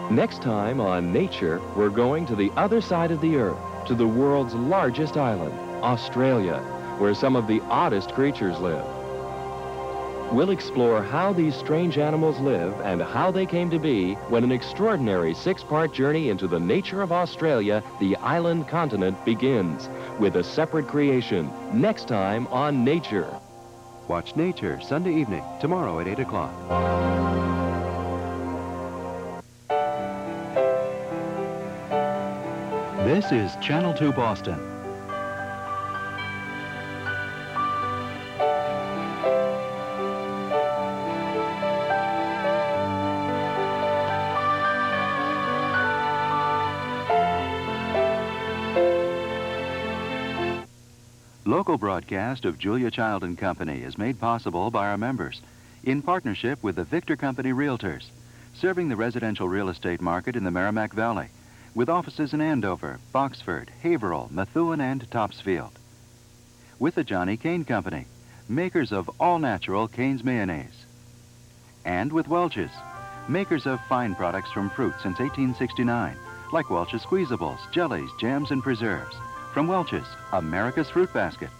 Next time on Nature, we're going to the other side of the Earth, to the world's largest island, Australia, where some of the oddest creatures live. We'll explore how these strange animals live and how they came to be when an extraordinary 6-part journey into the nature of Australia, the island continent, begins with a separate creation, next time on Nature. Watch Nature Sunday evening, tomorrow at 8 o'clock. This is Channel 2 Boston. Local broadcast of Julia Child and Company is made possible by our members in partnership with the Victor Company Realtors, serving the residential real estate market in the Merrimack Valley, with offices in Andover, Boxford, Haverhill, Methuen, and Topsfield. With the Johnny Kane Company, makers of all-natural Kane's mayonnaise. And with Welch's, makers of fine products from fruit since 1869, like Welch's Squeezables, jellies, jams, and preserves. From Welch's, America's Fruit Basket.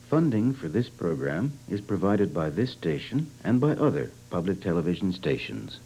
Funding for this program is provided by this station and by other public television stations.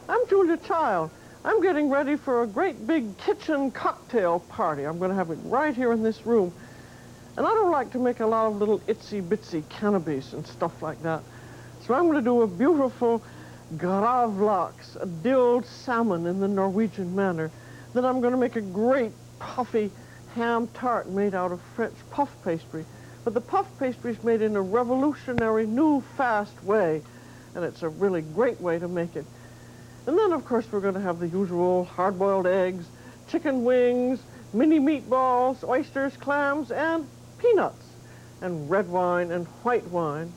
I'm Julia Child. I'm getting ready for a great big kitchen cocktail party. I'm going to have it right here in this room. And I don't like to make a lot of little itsy-bitsy cannabis and stuff like that. So I'm going to do a beautiful gravlax, a dilled salmon in the Norwegian manner. Then I'm going to make a great puffy ham tart made out of French puff pastry. But the puff pastry is made in a revolutionary, new, fast way. And it's a really great way to make it. And then, of course, we're going to have the usual hard-boiled eggs, chicken wings, mini meatballs, oysters, clams, and peanuts, and red wine and white wine.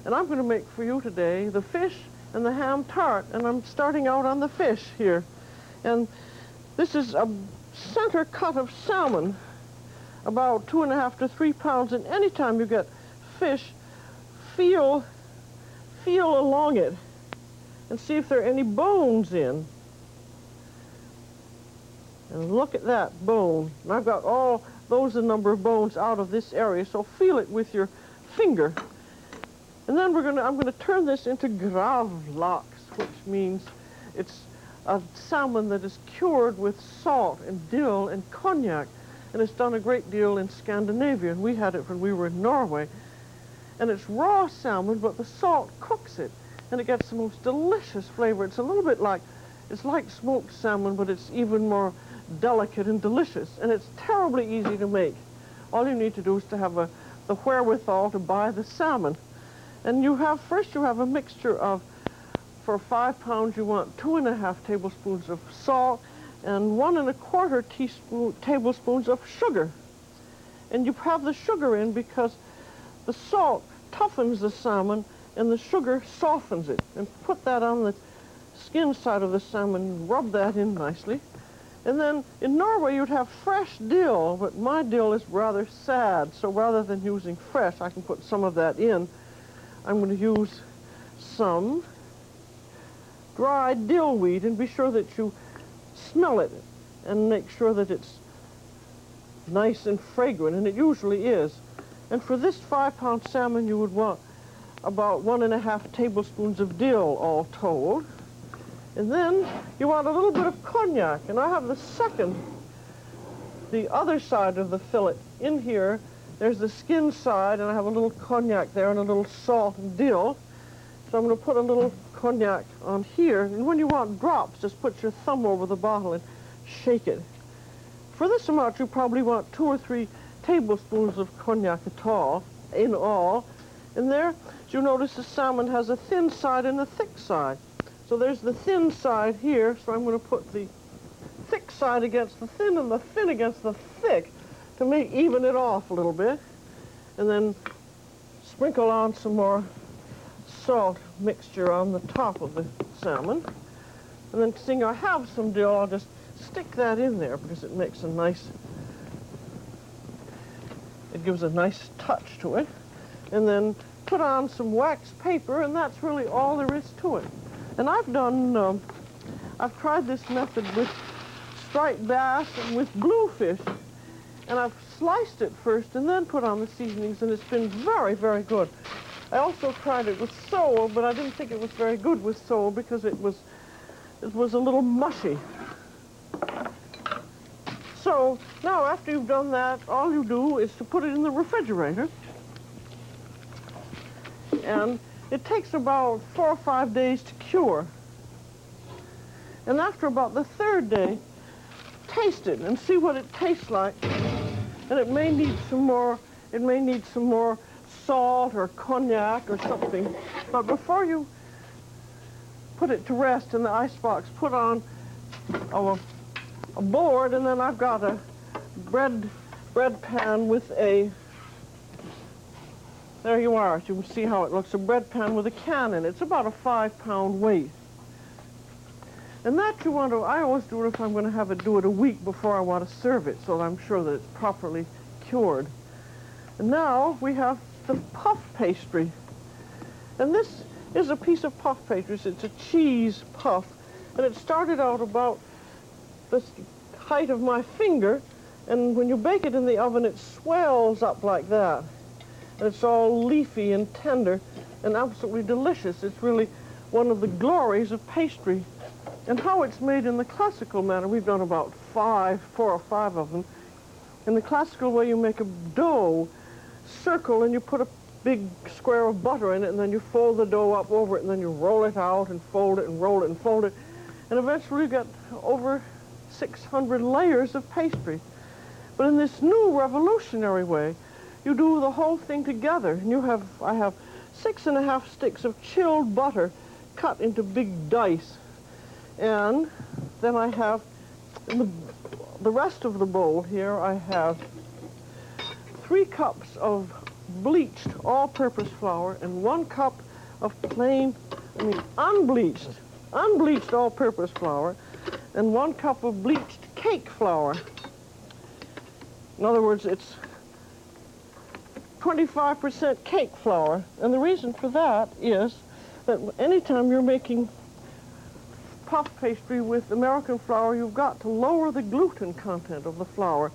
And I'm going to make for you today the fish and the ham tart, and I'm starting out on the fish here. And this is a center cut of salmon, about 2.5 to 3 pounds, and anytime you get fish, feel along it and see if there are any bones in. And look at that bone. And I've got all those number of bones out of this area, so feel it with your finger. And then I'm gonna turn this into gravlax, which means it's a salmon that is cured with salt and dill and cognac. And it's done a great deal in Scandinavia, and we had it when we were in Norway. And it's raw salmon, but the salt cooks it. And it gets the most delicious flavor. It's a little bit like, it's like smoked salmon, but it's even more delicate and delicious. And it's terribly easy to make. All you need to do is to have the wherewithal to buy the salmon. And first you have a mixture of, for 5 pounds, you want 2.5 tablespoons of salt and 1.25 tablespoons of sugar. And you have the sugar in because the salt toughens the salmon and the sugar softens it. And put that on the skin side of the salmon, rub that in nicely. And then in Norway you'd have fresh dill, but my dill is rather sad, so rather than using fresh, I can put some of that in. I'm going to use some dried dill weed, and be sure that you smell it and make sure that it's nice and fragrant, and it usually is. And for this 5-pound salmon you would want about 1.5 tablespoons of dill, all told. And then you want a little bit of cognac, and I have the other side of the fillet in here. There's the skin side, and I have a little cognac there and a little salt and dill. So I'm going to put a little cognac on here, and when you want drops, just put your thumb over the bottle and shake it. For this amount, you probably want 2 or 3 tablespoons of cognac in all. And there, you notice the salmon has a thin side and a thick side. So there's the thin side here, so I'm going to put the thick side against the thin and the thin against the thick to make even it off a little bit. And then sprinkle on some more salt mixture on the top of the salmon. And then seeing I have some dill, I'll just stick that in there because it makes a nice, it gives a nice touch to it. And then put on some wax paper, and that's really all there is to it. And I've done, I've tried this method with striped bass and with bluefish, and I've sliced it first and then put on the seasonings, and it's been very, very good. I also tried it with sole, but I didn't think it was very good with sole because it was a little mushy. So now after you've done that, all you do is to put it in the refrigerator. And it takes about 4 or 5 days to cure. And after about the 3rd day, taste it and see what it tastes like. And it may need some more salt or cognac or something. But before you put it to rest in the icebox, put on a board, and then I've got a bread pan with a, there you are, you can see how it looks, a bread pan with a can in it. It's about a 5-pound weight. And that you want to, I always do it if I'm going to have it, do it a week before I want to serve it, so that I'm sure that it's properly cured. And now we have the puff pastry. And this is a piece of puff pastry. It's a cheese puff. And it started out about the height of my finger, and when you bake it in the oven, it swells up like that. And it's all leafy and tender and absolutely delicious. It's really one of the glories of pastry. And how it's made in the classical manner, we've done about 4 or 5 of them. In the classical way, you make a dough circle and you put a big square of butter in it, and then you fold the dough up over it, and then you roll it out and fold it and roll it and fold it. And eventually you get over 600 layers of pastry. But in this new revolutionary way, you do the whole thing together. And I have 6½ sticks of chilled butter cut into big dice. And then I have, in the rest of the bowl here, I have 3 cups of bleached all-purpose flour and 1 cup of unbleached all-purpose flour and 1 cup of bleached cake flour. In other words, it's 25% cake flour. And the reason for that is that anytime you're making puff pastry with American flour, you've got to lower the gluten content of the flour.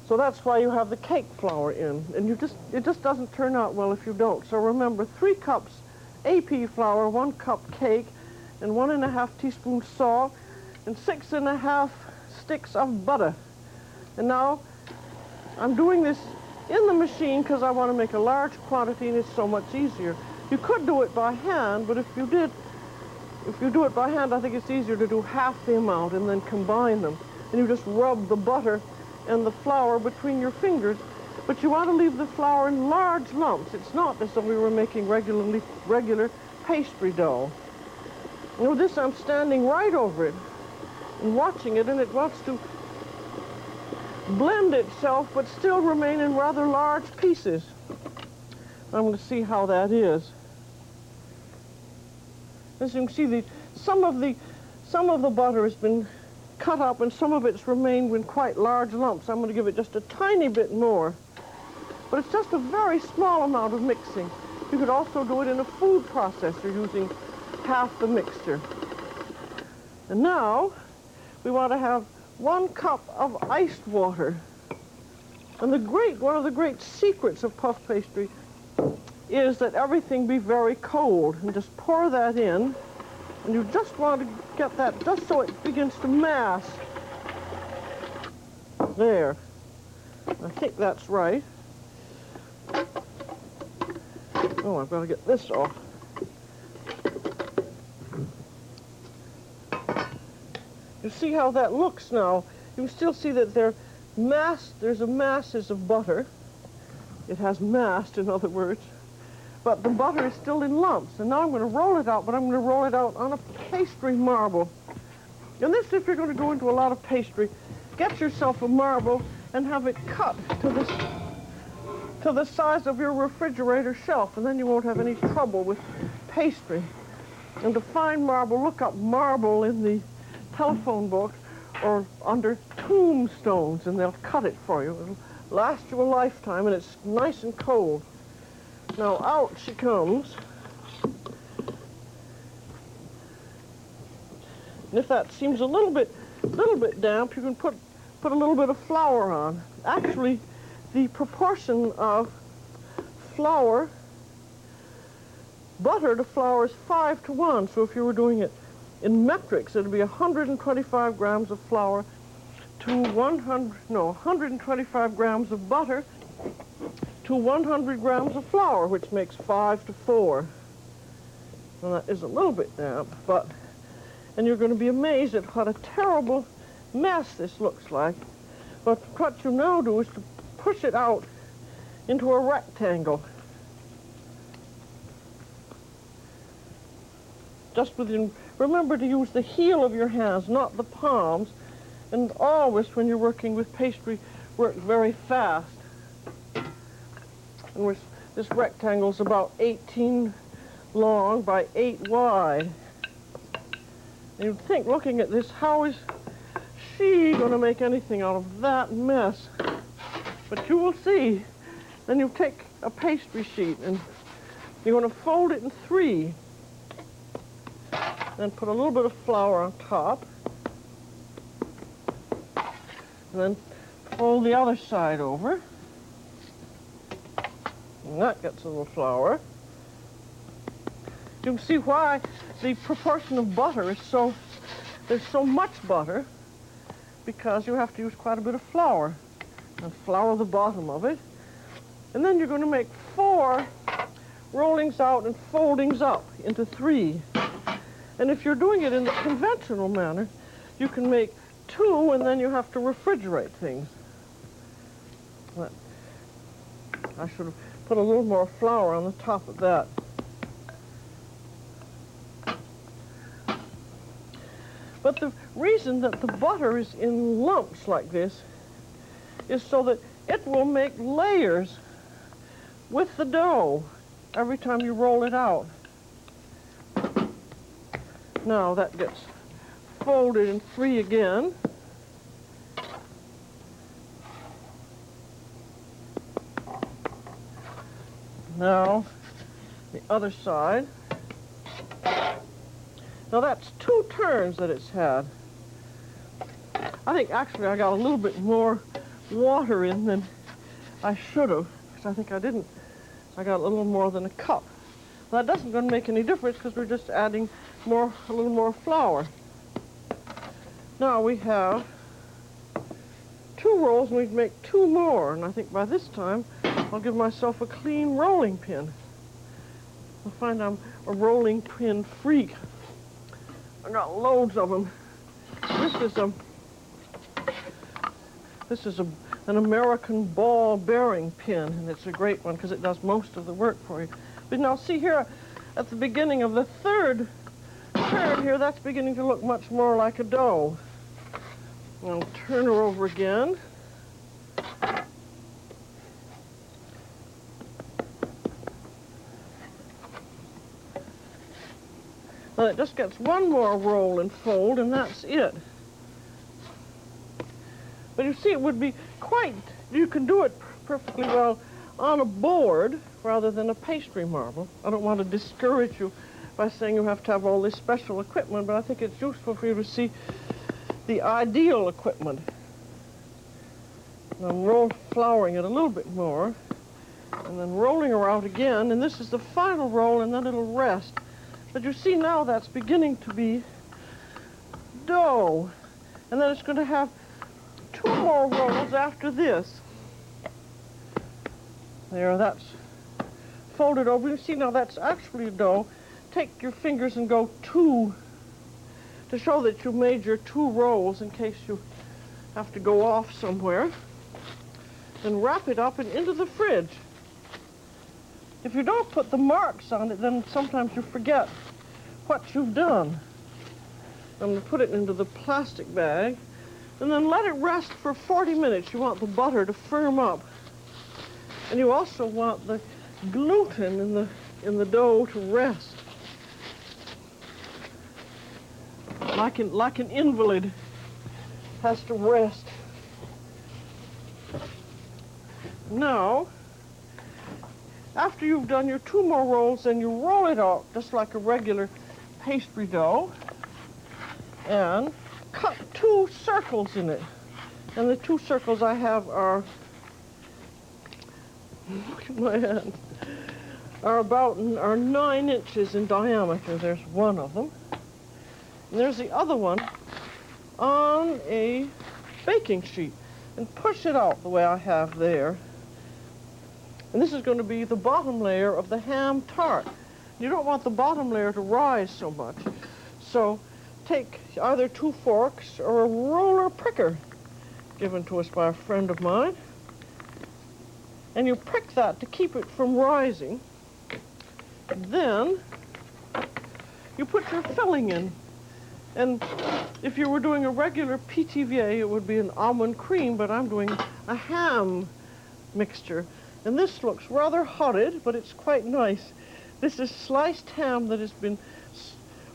So that's why you have the cake flour in. And it just doesn't turn out well if you don't. So remember, 3 cups AP flour, 1 cup cake, and 1½ teaspoons salt, and 6½ sticks of butter. And now I'm doing this in the machine because I want to make a large quantity, and it's so much easier. You could do it by hand, but if you do it by hand, I think it's easier to do half the amount and then combine them. And you just rub the butter and the flour between your fingers, but you want to leave the flour in large lumps. It's not as though we were making regular pastry dough. You know, this I'm standing right over it and watching it, and it wants to blend itself but still remain in rather large pieces. I'm going to see how that is. As you can see, some of the butter has been cut up and some of it's remained in quite large lumps. I'm going to give it just a tiny bit more. But it's just a very small amount of mixing. You could also do it in a food processor using half the mixture. And now we want to have 1 cup of iced water. And one of the great secrets of puff pastry is that everything be very cold. And just pour that in. And you just want to get that just so it begins to mass. There. I think that's right. Oh, I've got to get this off. You see how that looks now. You still see that there's masses of butter. It has massed, in other words. but the butter is still in lumps. And now I'm going to roll it out, but I'm going to roll it out on a pastry marble. And this, if you're going to go into a lot of pastry, get yourself a marble and have it cut to the size of your refrigerator shelf, and then you won't have any trouble with pastry. And to find marble, look up marble in the telephone book or under tombstones, and they'll cut it for you. It'll last you a lifetime, and it's nice and cold. Now out she comes. And if that seems a little bit damp, you can put a little bit of flour on. Actually, the proportion of butter to flour is 5 to 1. So if you were doing it in metrics, it would be 125 grams of flour to 125 grams of butter to 100 grams of flour, which makes 5 to 4. Well, that is a little bit damp, and you're going to be amazed at what a terrible mess this looks like. But what you now do is to push it out into a rectangle. Just remember to use the heel of your hands, not the palms, and always when you're working with pastry, work very fast. And this rectangle is about 18 long by 8 wide. And you'd think, looking at this, how is she going to make anything out of that mess? But you will see. Then you take a pastry sheet and you're going to fold it in 3. Then put a little bit of flour on top. And then fold the other side over. And that gets a little flour. You can see why the proportion of butter is there's so much butter, because you have to use quite a bit of flour. And flour the bottom of it. And then you're going to make 4 rollings out and foldings up into 3. And if you're doing it in the conventional manner, you can make 2, and then you have to refrigerate things. But I should have put a little more flour on the top of that. But the reason that the butter is in lumps like this is so that it will make layers with the dough every time you roll it out. Now that gets folded in 3 again. Now the other side. Now that's 2 turns that it's had. I think actually I got a little bit more water in than I should have, because I think I didn't. I got a little more than a cup. Well, that doesn't going to make any difference because we're just adding a little more flour. Now we have 2 rolls, and we'd make 2 more, and I think by this time I'll give myself a clean rolling pin. I'll find I'm a rolling pin freak. I got loads of them. This is an American ball bearing pin, and it's a great one because it does most of the work for you. But now see here, at the beginning of the 3rd turn here, that's beginning to look much more like a dough. I'll turn her over again. Well, it just gets 1 more roll and fold, and that's it. But you see, it would be you can do it perfectly well on a board rather than a pastry marble. I don't want to discourage you by saying you have to have all this special equipment, but I think it's useful for you to see the ideal equipment. And I'm flouring it a little bit more, and then rolling her out again, and this is the final roll, and then it'll rest. But you see now that's beginning to be dough. And then it's going to have 2 more rolls after this. There, that's folded over. You see now that's actually dough. Take your fingers and go 2 to show that you made your 2 rolls in case you have to go off somewhere. Then wrap it up and into the fridge. if you don't put the marks on it, then sometimes you forget what you've done. I'm going to put it into the plastic bag and then let it rest for 40 minutes. You want the butter to firm up. And you also want the gluten in the dough to rest. Like an invalid has to rest. Now, after you've done your 2 more rolls, then you roll it out just like a regular pastry dough and cut 2 circles in it. And the 2 circles I have are, look at my hand, are 9 inches in diameter. There's one of them. And there's the other one on a baking sheet. And push it out the way I have there. And this is going to be the bottom layer of the ham tart. You don't want the bottom layer to rise so much. So take either 2 forks or a roller pricker given to us by a friend of mine. And you prick that to keep it from rising. Then you put your filling in. And if you were doing a regular PTVA, it would be an almond cream, but I'm doing a ham mixture. And this looks rather hotted, but it's quite nice. This is sliced ham that has been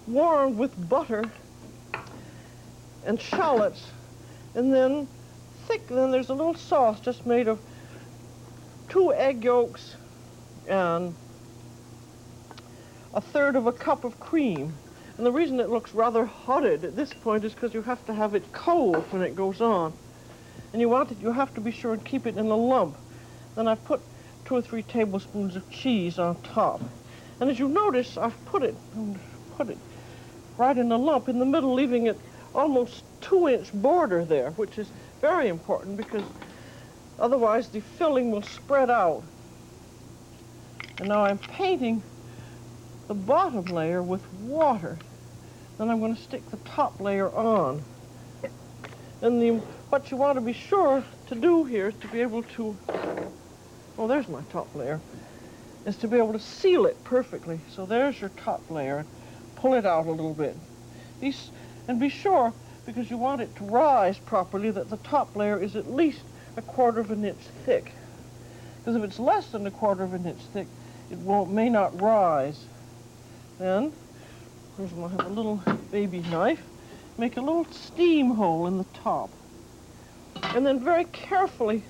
warmed with butter and shallots. And then then there's a little sauce just made of 2 egg yolks and 1/3 cup of cream. And the reason it looks rather hotted at this point is because you have to have it cold when it goes on. And you have to be sure and keep it in a lump. Then I've put 2 or 3 tablespoons of cheese on top. And as you notice, I've put it right in a lump in the middle, leaving it almost 2-inch border there, which is very important because otherwise the filling will spread out. And now I'm painting the bottom layer with water. Then I'm going to stick the top layer on. And what you want to be sure to do here is to be able to, oh, there's my top layer, is to be able to seal it perfectly. So there's your top layer. Pull it out a little bit. And be sure, because you want it to rise properly, that the top layer is at least 1/4 inch thick. Because if it's less than 1/4 inch thick, it may not rise. Then, here's I have a little baby knife. Make a little steam hole in the top. And then very carefully,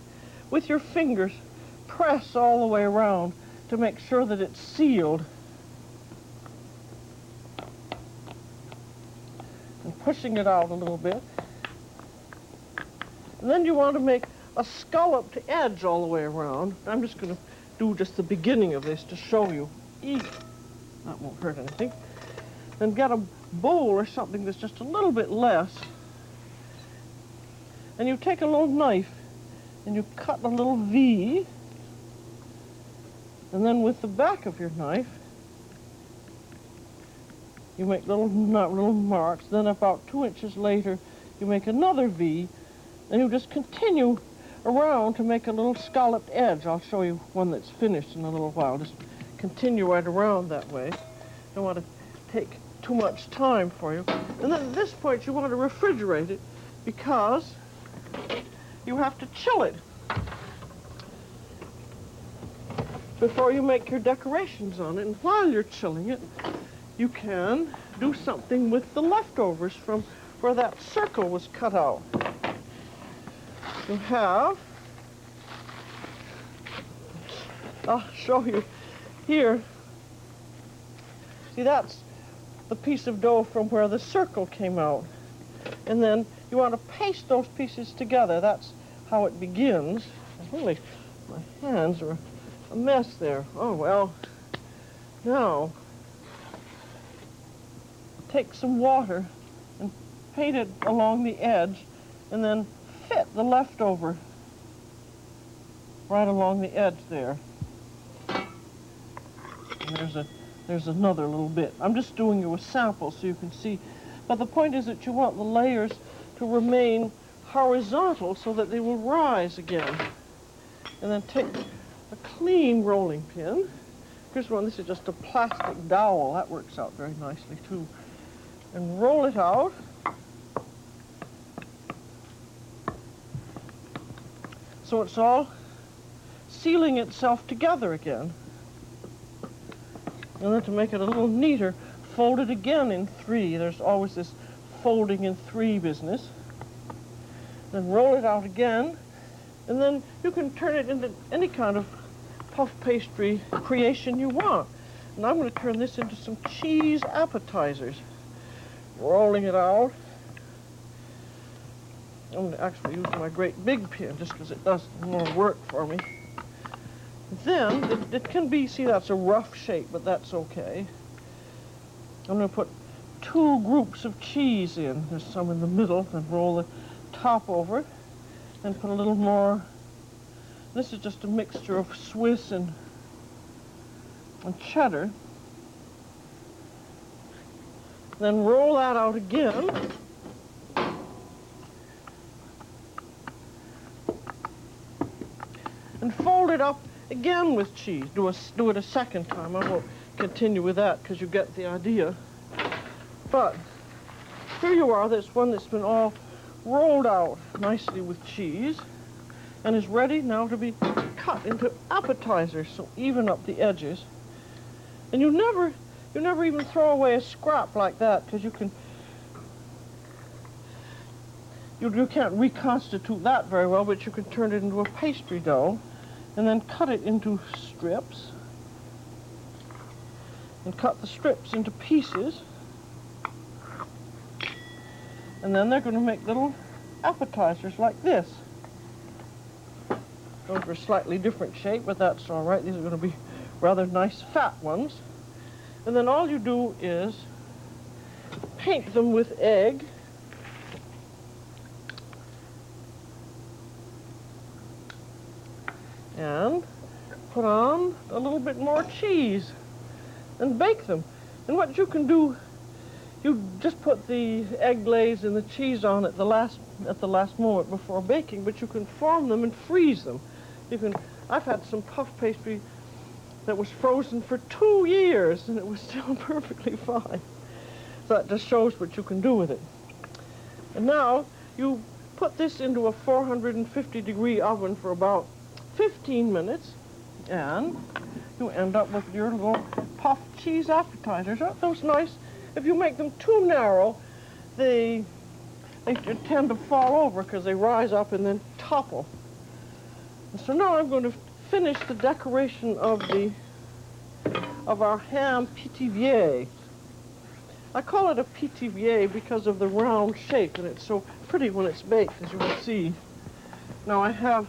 with your fingers, press all the way around to make sure that it's sealed. And pushing it out a little bit. And then you want to make a scalloped edge all the way around. I'm just going to do just the beginning of this to show you. That won't hurt anything. Then get a bowl or something that's just a little bit less. And you take a little knife and you cut a little V. And then with the back of your knife, you make little marks. Then about 2 inches later, you make another V. And you just continue around to make a little scalloped edge. I'll show you one that's finished in a little while. Just continue right around that way. Don't want to take too much time for you. And then at this point, you want to refrigerate it because you have to chill it before you make your decorations on it. And while you're chilling it, you can do something with the leftovers from where that circle was cut out. You have, I'll show you here. See, that's the piece of dough from where the circle came out. And then you want to paste those pieces together. That's how it begins. Really, my hands are a mess there. Oh, well. Now, take some water and paint it along the edge, and then fit the leftover right along the edge there. And there's another little bit. I'm just doing you a sample so you can see. But the point is that you want the layers to remain horizontal so that they will rise again. And then take a clean rolling pin Here's one. This is just a plastic dowel. That works out very nicely, too. And roll it out. So it's all sealing itself together again. And then to make it a little neater, fold it again in 3. There's always this folding in 3 business. Then roll it out again, and then you can turn it into any kind of puff pastry creation you want. And I'm going to turn this into some cheese appetizers. Rolling it out. I'm going to actually use my great big pin just because it does more work for me. Then, it can be, see, that's a rough shape, but that's okay. I'm going to put 2 groups of cheese in. There's some in the middle, and roll the top over, and put a little more. This is just a mixture of Swiss and cheddar. Then roll that out again. And fold it up again with cheese. Do it a second time. I won't continue with that because you get the idea. But here you are, this one that's been all rolled out nicely with cheese and is ready now to be cut into appetizers, so even up the edges. And you never even throw away a scrap like that, because you can't reconstitute that very well, but you can turn it into a pastry dough and then cut it into strips and cut the strips into pieces. And then they're going to make little appetizers like this. Those are a slightly different shape, but that's all right. These are going to be rather nice fat ones. And then all you do is paint them with egg. And put on a little bit more cheese and bake them. And what you can do, you just put the egg glaze and the cheese on at the last moment before baking, but you can form them and freeze them. I've had some puff pastry that was frozen for 2 years and it was still perfectly fine. So that just shows what you can do with it. And now you put this into a 450-degree oven for about 15 minutes, and you end up with your little puff cheese appetizers. Aren't those nice? If you make them too narrow, they tend to fall over because they rise up and then topple. And so now I'm going to finish the decoration of our ham pithivier. I call it a pithivier because of the round shape, and it's so pretty when it's baked, as you will see. Now I have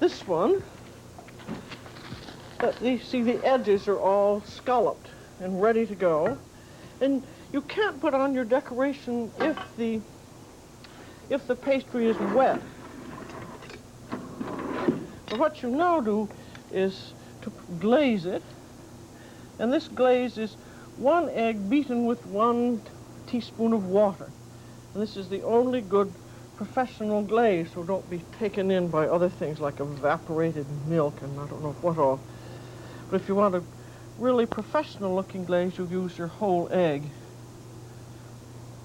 this one. You see the edges are all scalloped and ready to go. And you can't put on your decoration if the pastry is wet. So what you now do is to glaze it. And this glaze is 1 egg beaten with 1 teaspoon of water. And this is the only good professional glaze, so don't be taken in by other things like evaporated milk and I don't know what all. But if you want a really professional looking glaze, you use your whole egg.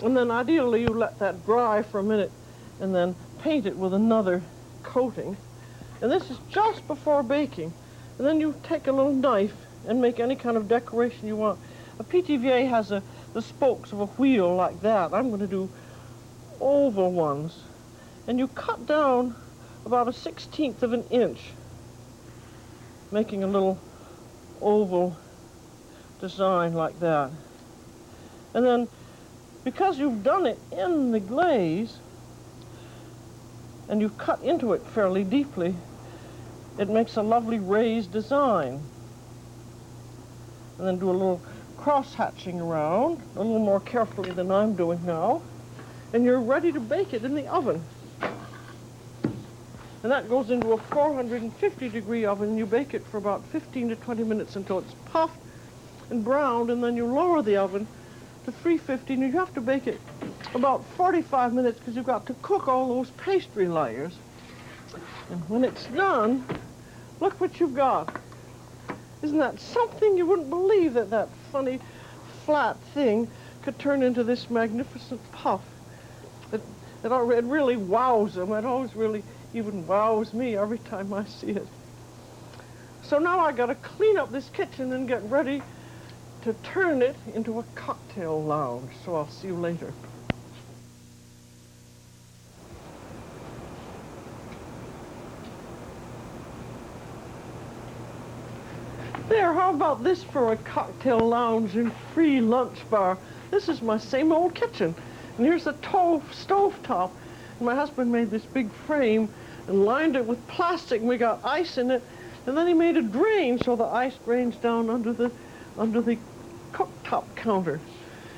And then ideally you let that dry for a minute and then paint it with another coating. And this is just before baking. And then you take a little knife and make any kind of decoration you want. A pithivier has the spokes of a wheel like that. I'm going to do oval ones. And you cut down about 1/16 of an inch, making a little oval design like that. And then, because you've done it in the glaze, and you've cut into it fairly deeply, it makes a lovely raised design. And then do a little cross-hatching around, a little more carefully than I'm doing now, and you're ready to bake it in the oven. And that goes into a 450-degree oven, and you bake it for about 15 to 20 minutes until it's puffed and browned, and then you lower the oven to 350, and you have to bake it about 45 minutes because you've got to cook all those pastry layers. And when it's done, Look what you've got. Isn't that something? You wouldn't believe that that funny, flat thing could turn into this magnificent puff. It really wows them. It always really even wows me every time I see it. So now I got to clean up this kitchen and get ready to turn it into a cocktail lounge. So I'll see you later. There, how about this for a cocktail lounge and free lunch bar? This is my same old kitchen. And here's the stove top. And my husband made this big frame and lined it with plastic, and we got ice in it. And then he made a drain so the ice drains down under the cooktop counter.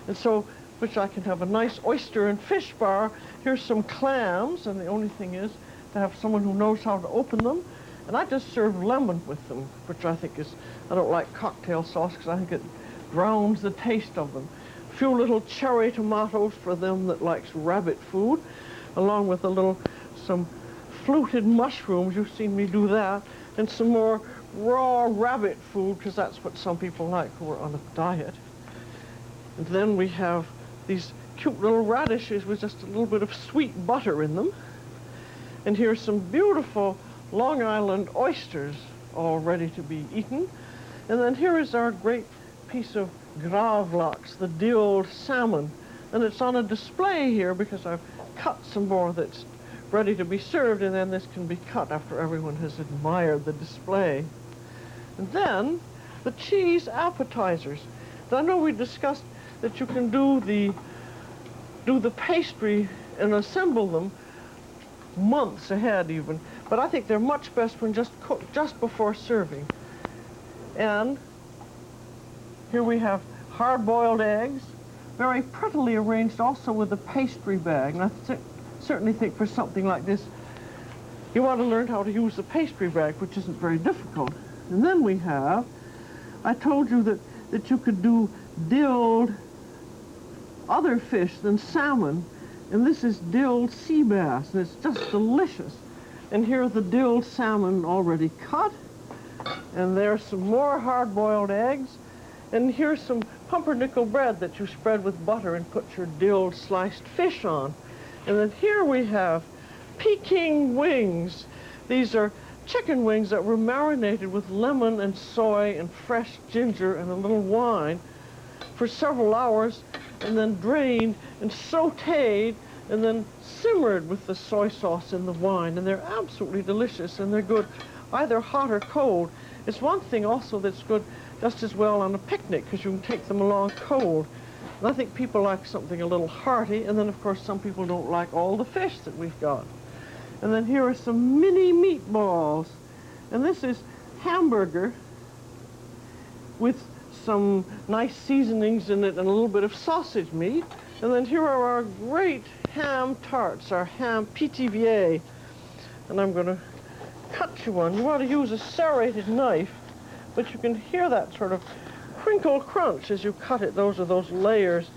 And so, which I can have a nice oyster and fish bar. Here's some clams, and the only thing is to have someone who knows how to open them. And I just serve lemon with them, which I think is, I don't like cocktail sauce because I think it drowns the taste of them. A few little cherry tomatoes for them that likes rabbit food, along with some fluted mushrooms. You've seen me do that. And some more raw rabbit food, because that's what some people like who are on a diet. And then we have these cute little radishes with just a little bit of sweet butter in them. And here's some beautiful Long Island oysters all ready to be eaten. And then here is our great piece of gravlax, the dilled salmon. And it's on a display here because I've cut some more that's ready to be served, and then this can be cut after everyone has admired the display. And then the cheese appetizers. I know we discussed that you can do the pastry and assemble them months ahead even, but I think they're much best when just cooked just before serving. And here we have hard-boiled eggs, very prettily arranged also with a pastry bag. And I certainly think for something like this, you want to learn how to use the pastry bag, which isn't very difficult. And then we have, I told you that you could do dilled other fish than salmon, and this is dilled sea bass, and it's just delicious. And here are the dilled salmon already cut, and there's some more hard-boiled eggs, and here's some pumpernickel bread that you spread with butter and put your dilled sliced fish on. And then here we have Peking wings. These are chicken wings that were marinated with lemon and soy and fresh ginger and a little wine for several hours, and then drained and sautéed and then simmered with the soy sauce and the wine. And they're absolutely delicious, and they're good either hot or cold. It's one thing also that's good just as well on a picnic, because you can take them along cold. And I think people like something a little hearty, and then of course some people don't like all the fish that we've got. And then here are some mini meatballs. And this is hamburger with some nice seasonings in it and a little bit of sausage meat. And then here are our great ham tarts, our ham PTVA. And I'm going to cut you one. You want to use a serrated knife, but you can hear that sort of crinkle crunch as you cut it. Those are those layers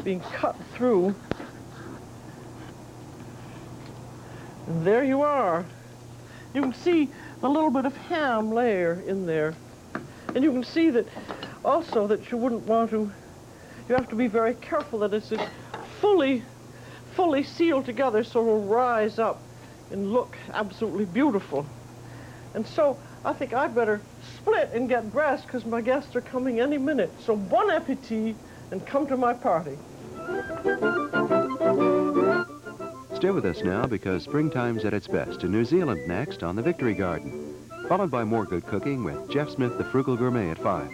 being cut through. And there you are. You can see a little bit of ham layer in there. And you can see that also that you wouldn't want to, you have to be very careful that it's fully sealed together so it'll rise up and look absolutely beautiful. And so I think I'd better split and get dressed because my guests are coming any minute. So bon appetit and come to my party. Stay with us now because springtime's at its best in New Zealand next on the Victory Garden, followed by more good cooking with Jeff Smith, the Frugal Gourmet at 5.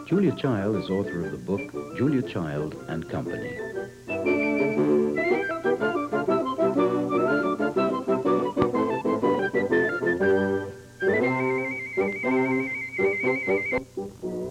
Julia Child is author of the book Julia Child and Company.